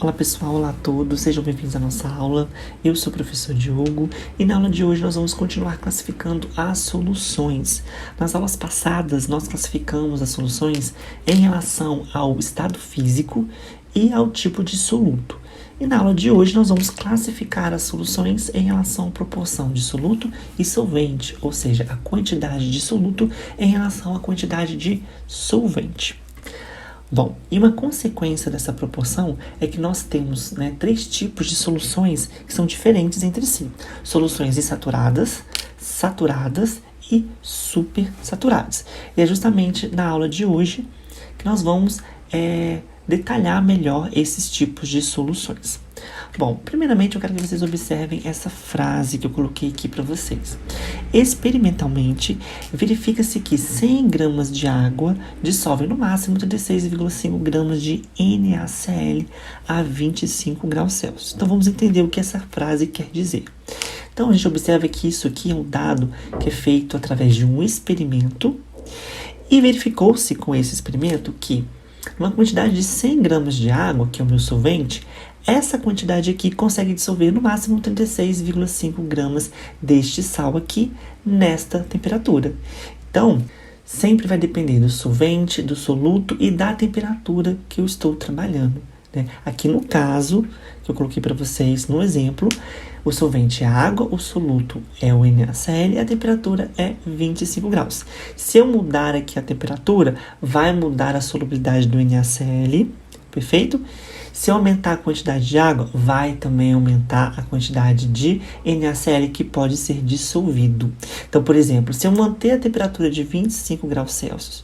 Olá pessoal, olá a todos, sejam bem-vindos à nossa aula. Eu sou o professor Diogo e na aula de hoje nós vamos continuar classificando as soluções. Nas aulas passadas nós classificamos as soluções em relação ao estado físico e ao tipo de soluto. E na aula de hoje nós vamos classificar as soluções em relação à proporção de soluto e solvente, ou seja, a quantidade de soluto em relação à quantidade de solvente. Bom, e uma consequência dessa proporção é que nós temos três tipos de soluções que são diferentes entre si. Soluções insaturadas, saturadas e supersaturadas. E é justamente na aula de hoje que nós vamos detalhar melhor esses tipos de soluções. Bom, primeiramente eu quero que vocês observem essa frase que eu coloquei aqui para vocês. Experimentalmente, verifica-se que 100 gramas de água dissolvem no máximo 36,5 gramas de NaCl a 25 graus Celsius. Então vamos entender o que essa frase quer dizer. Então a gente observa que isso aqui é um dado que é feito através de um experimento e verificou-se com esse experimento que uma quantidade de 100 gramas de água, que é o meu solvente, essa quantidade aqui consegue dissolver no máximo 36,5 gramas deste sal aqui nesta temperatura. Então, sempre vai depender do solvente, do soluto e da temperatura que eu estou trabalhando, né? Aqui no caso, que eu coloquei para vocês no exemplo, o solvente é a água, o soluto é o NaCl e a temperatura é 25 graus. Se eu mudar aqui a temperatura, vai mudar a solubilidade do NaCl, perfeito? Se eu aumentar a quantidade de água, vai também aumentar a quantidade de NaCl que pode ser dissolvido. Então, por exemplo, se eu manter a temperatura de 25 graus Celsius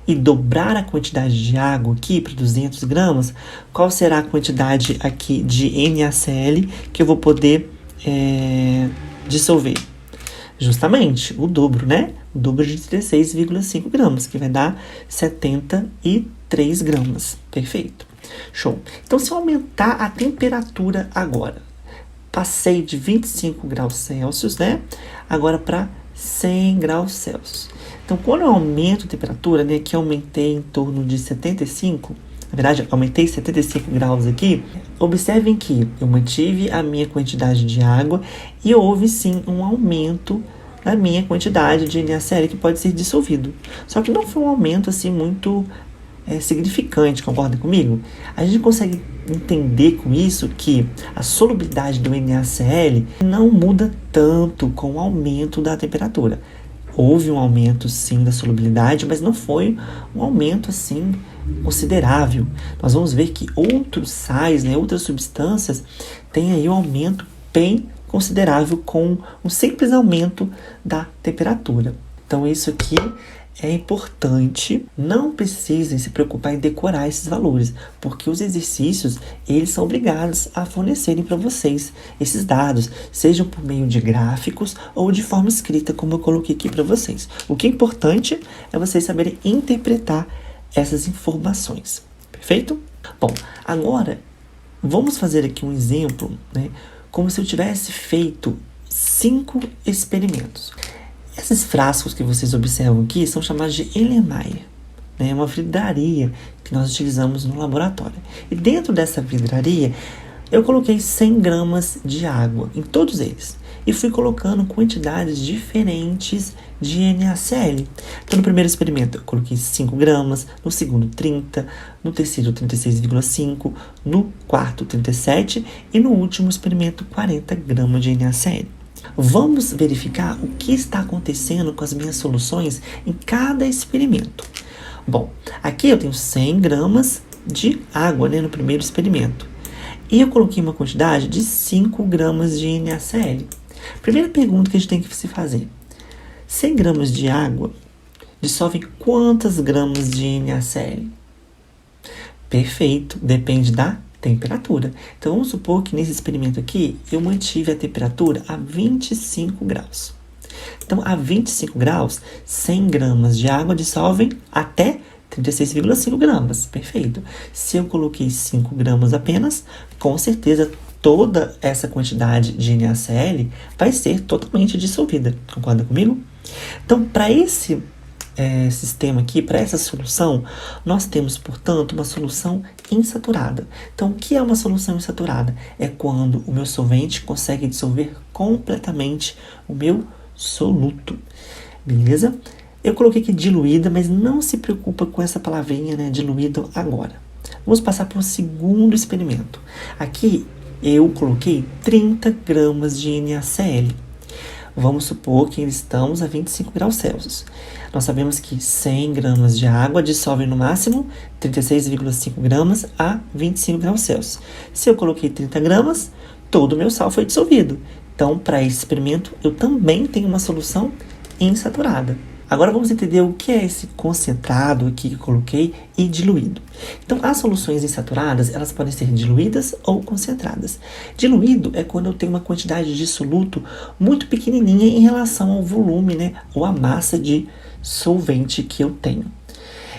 e dobrar a quantidade de água aqui para 200 gramas, qual será a quantidade aqui de NaCl que eu vou poder dissolver? Justamente o dobro, né? O dobro de 36,5 gramas, que vai dar 73 gramas. Perfeito. Show. Então, se eu aumentar a temperatura agora, passei de 25 graus Celsius, né? Agora para 100 graus Celsius. Então, quando eu aumento a temperatura, né? Que eu aumentei em torno de 75, na verdade, aumentei 75 graus aqui. Observem que eu mantive a minha quantidade de água e houve sim um aumento na minha quantidade de NaCl que pode ser dissolvido. Só que não foi um aumento assim muito significante, concorda comigo? A gente consegue entender com isso que a solubilidade do NaCl não muda tanto com o aumento da temperatura. Houve um aumento sim da solubilidade, mas não foi um aumento assim considerável. Nós vamos ver que outros sais, outras substâncias têm aí um aumento bem considerável com um simples aumento da temperatura. Então isso aqui é importante, não precisem se preocupar em decorar esses valores, porque os exercícios, eles são obrigados a fornecerem para vocês esses dados, sejam por meio de gráficos ou de forma escrita, como eu coloquei aqui para vocês. O que é importante é vocês saberem interpretar essas informações, perfeito? Bom, agora vamos fazer aqui um exemplo, como se eu tivesse feito 5 experimentos. Esses frascos que vocês observam aqui são chamados de Erlenmeyer, uma vidraria que nós utilizamos no laboratório. E dentro dessa vidraria, eu coloquei 100 gramas de água em todos eles. E fui colocando quantidades diferentes de NaCl. Então, no primeiro experimento, eu coloquei 5 gramas, no segundo 30, no terceiro 36,5, no quarto 37 e no último experimento 40 gramas de NaCl. Vamos verificar o que está acontecendo com as minhas soluções em cada experimento. Bom, aqui eu tenho 100 gramas de água no primeiro experimento. E eu coloquei uma quantidade de 5 gramas de NaCl. Primeira pergunta que a gente tem que se fazer. 100 gramas de água dissolvem quantas gramas de NaCl? Perfeito, depende da temperatura. Então, vamos supor que nesse experimento aqui, eu mantive a temperatura a 25 graus. Então, a 25 graus, 100 gramas de água dissolvem até 36,5 gramas. Perfeito. Se eu coloquei 5 gramas apenas, com certeza toda essa quantidade de NaCl vai ser totalmente dissolvida. Concorda comigo? Então, para esse sistema aqui, para essa solução, nós temos, portanto, uma solução insaturada. Então, o que é uma solução insaturada? É quando o meu solvente consegue dissolver completamente o meu soluto. Beleza? Eu coloquei aqui diluída, mas não se preocupa com essa palavrinha, né, diluído agora. Vamos passar para o segundo experimento. Aqui eu coloquei 30 gramas de NaCl. Vamos supor que estamos a 25 graus Celsius. Nós sabemos que 100 gramas de água dissolvem no máximo 36,5 gramas a 25 graus Celsius. Se eu coloquei 30 gramas, todo o meu sal foi dissolvido. Então, para esse experimento, eu também tenho uma solução insaturada. Agora vamos entender o que é esse concentrado aqui que eu coloquei e diluído. Então, as soluções insaturadas, elas podem ser diluídas ou concentradas. Diluído é quando eu tenho uma quantidade de soluto muito pequenininha em relação ao volume, né, ou à massa de solvente que eu tenho.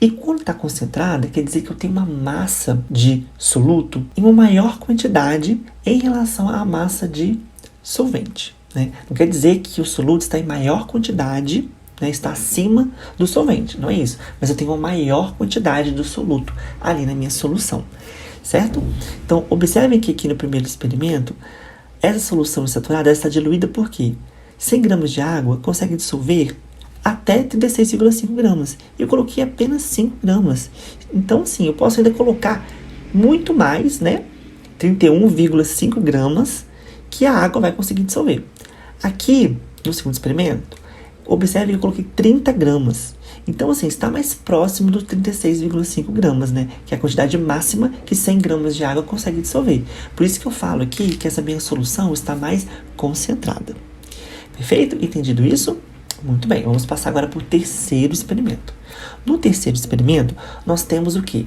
E quando está concentrada, quer dizer que eu tenho uma massa de soluto em uma maior quantidade em relação à massa de solvente, né? Não quer dizer que o soluto está em maior quantidade, né, está acima do solvente, não é isso. Mas eu tenho uma maior quantidade do soluto ali na minha solução, certo? Então, observem que aqui no primeiro experimento, essa solução insaturada está diluída porque 100 gramas de água consegue dissolver até 36,5 gramas. Eu coloquei apenas 5 gramas. Então, sim, eu posso ainda colocar muito mais, né? 31,5 gramas que a água vai conseguir dissolver. Aqui, no segundo experimento, observe que eu coloquei 30 gramas. Então, assim, está mais próximo dos 36,5 gramas, né? Que é a quantidade máxima que 100 gramas de água consegue dissolver. Por isso que eu falo aqui que essa minha solução está mais concentrada. Perfeito? Entendido isso? Muito bem, vamos passar agora para o terceiro experimento. No terceiro experimento, nós temos o quê?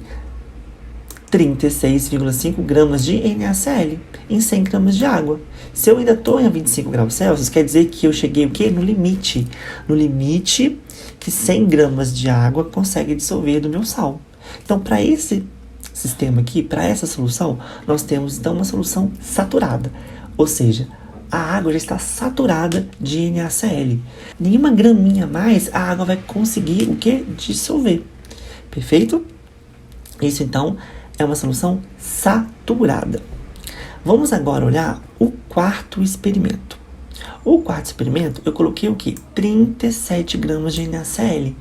36,5 gramas de NaCl em 100 gramas de água. Se eu ainda estou em 25 graus Celsius, quer dizer que eu cheguei o quê? No limite. No limite que 100 gramas de água consegue dissolver do meu sal. Então, para esse sistema aqui, para essa solução, nós temos então uma solução saturada. Ou seja, a água já está saturada de NaCl. Nenhuma graminha a mais, a água vai conseguir o quê? Dissolver. Perfeito? Isso, então, é uma solução saturada. Vamos agora olhar o quarto experimento. O quarto experimento, eu coloquei o quê? 37 gramas de NaCl.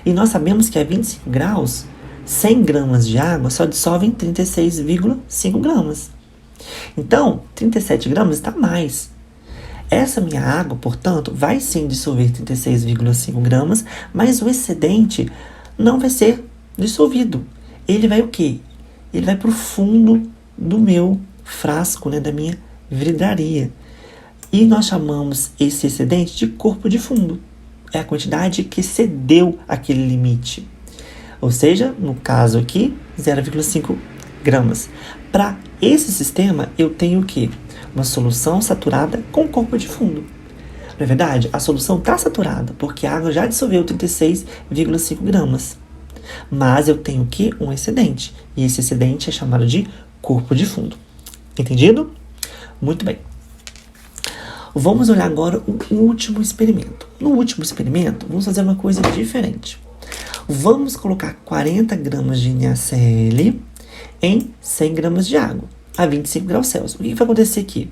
E nós sabemos que a 25 graus, 100 gramas de água só dissolvem 36,5 gramas. Então, 37 gramas está mais. Essa minha água, portanto, vai sim dissolver 36,5 gramas, mas o excedente não vai ser dissolvido. Ele vai o quê? Ele vai para o fundo do meu frasco, né, da minha vidraria. E nós chamamos esse excedente de corpo de fundo. É a quantidade que excedeu aquele limite. Ou seja, no caso aqui, 0,5 gramas. Para esse sistema, eu tenho o quê? Uma solução saturada com corpo de fundo. Na verdade, a solução está saturada, porque a água já dissolveu 36,5 gramas. Mas eu tenho o quê? Um excedente. E esse excedente é chamado de corpo de fundo. Entendido? Muito bem. Vamos olhar agora o último experimento. No último experimento, vamos fazer uma coisa diferente. Vamos colocar 40 gramas de NaCl em 100 gramas de água, a 25 graus Celsius. O que vai acontecer aqui?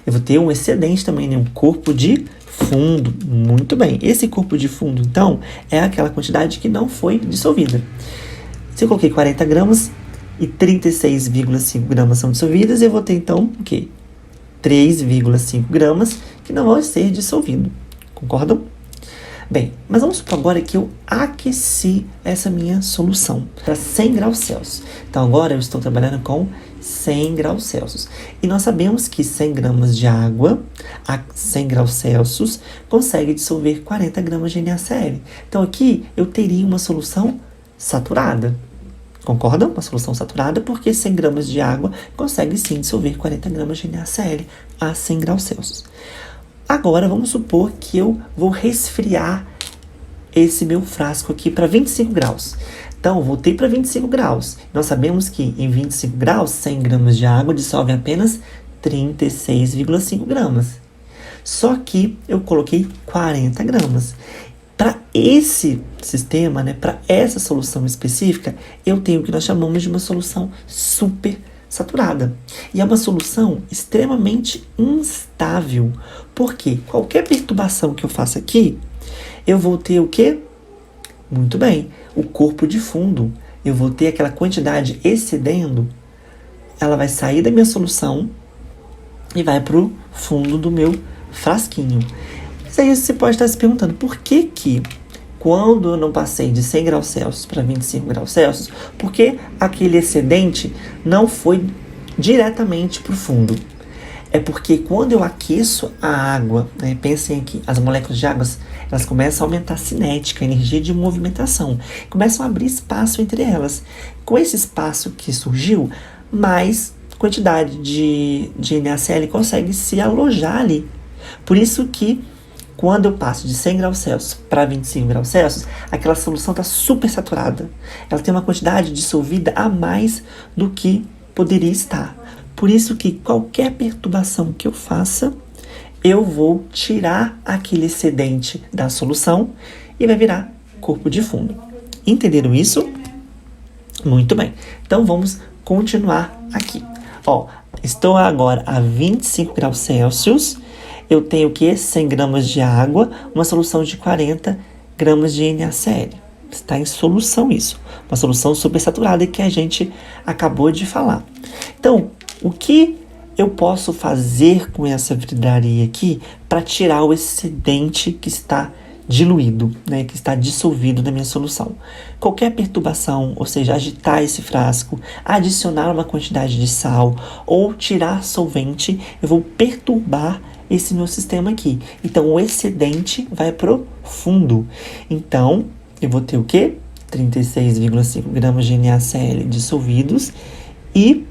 Eu vou ter um excedente também, né? Um corpo de fundo. Muito bem. Esse corpo de fundo, então, é aquela quantidade que não foi dissolvida. Se eu coloquei 40 gramas e 36,5 gramas são dissolvidas, eu vou ter, então, o quê? 3,5 gramas que não vão ser dissolvidos. Concordam? Bem, mas vamos supor agora que eu aqueci essa minha solução para 100 graus Celsius. Então, agora eu estou trabalhando com 100 graus Celsius. E nós sabemos que 100 gramas de água a 100 graus Celsius consegue dissolver 40 gramas de NaCl. Então, aqui eu teria uma solução saturada. Concordam? Uma solução saturada porque 100 gramas de água consegue sim dissolver 40 gramas de NaCl a 100 graus Celsius. Agora, vamos supor que eu vou resfriar esse meu frasco aqui para 25 graus. Então, voltei para 25 graus. Nós sabemos que em 25 graus, 100 gramas de água dissolve apenas 36,5 gramas. Só que eu coloquei 40 gramas. Para esse sistema, né, para essa solução específica, eu tenho o que nós chamamos de uma solução super saturada. E é uma solução extremamente instável, porque qualquer perturbação que eu faça aqui, eu vou ter o quê? Muito bem, o corpo de fundo. Eu vou ter aquela quantidade excedendo, ela vai sair da minha solução e vai para o fundo do meu frasquinho. Mas aí você pode estar se perguntando, por que quando eu não passei de 100 graus Celsius para 25 graus Celsius, por que aquele excedente não foi diretamente para o fundo? É porque quando eu aqueço a água, né, pensem aqui, as moléculas de água, elas começam a aumentar a cinética, a energia de movimentação, começam a abrir espaço entre elas. Com esse espaço que surgiu, mais quantidade de NaCl consegue se alojar ali. Por isso que quando eu passo de 100 graus Celsius para 25 graus Celsius, aquela solução está super saturada. Ela tem uma quantidade dissolvida a mais do que poderia estar. Por isso que qualquer perturbação que eu faça, eu vou tirar aquele excedente da solução e vai virar corpo de fundo. Entenderam isso? Muito bem. Então vamos continuar aqui. Estou agora a 25 graus Celsius. Eu tenho o quê? 100 gramas de água, uma solução de 40 gramas de NaCl. Está em solução isso. Uma solução supersaturada que a gente acabou de falar. Então, o que eu posso fazer com essa vidraria aqui para tirar o excedente que está diluído, né, que está dissolvido na minha solução? Qualquer perturbação, ou seja, agitar esse frasco, adicionar uma quantidade de sal ou tirar solvente, eu vou perturbar esse meu sistema aqui. Então, o excedente vai pro fundo. Então, eu vou ter o quê? 36,5 gramas de NaCl dissolvidos e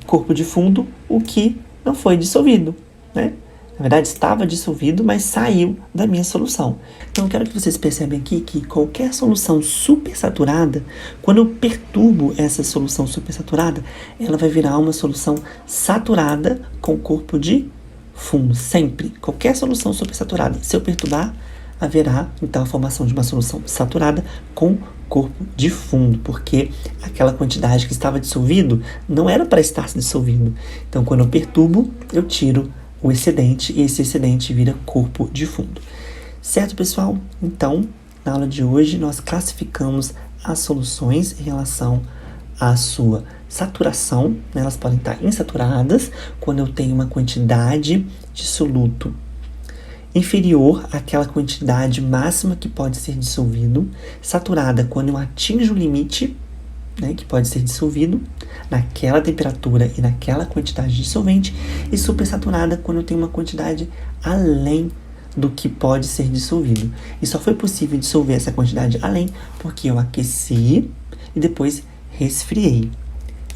corpo de fundo, o que não foi dissolvido, né? Na verdade, estava dissolvido, mas saiu da minha solução. Então, eu quero que vocês percebam aqui que qualquer solução supersaturada, quando eu perturbo essa solução supersaturada, ela vai virar uma solução saturada com corpo de fundo, sempre. Qualquer solução supersaturada, se eu perturbar, haverá, então, a formação de uma solução saturada com corpo de fundo, porque aquela quantidade que estava dissolvido não era para estar dissolvido. Então, quando eu perturbo, eu tiro o excedente e esse excedente vira corpo de fundo. Certo, pessoal? Então, na aula de hoje, nós classificamos as soluções em relação à sua saturação, né? Elas podem estar insaturadas quando eu tenho uma quantidade de soluto inferior àquela quantidade máxima que pode ser dissolvido, saturada quando eu atinjo o limite, né, que pode ser dissolvido naquela temperatura e naquela quantidade de solvente, e supersaturada quando eu tenho uma quantidade além do que pode ser dissolvido. E só foi possível dissolver essa quantidade além porque eu aqueci e depois resfriei.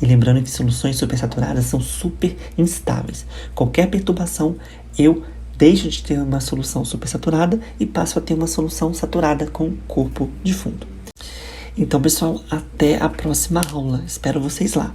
E lembrando que soluções supersaturadas são super instáveis. Qualquer perturbação, eu deixo de ter uma solução supersaturada e passo a ter uma solução saturada com corpo de fundo. Então, pessoal, até a próxima aula. Espero vocês lá.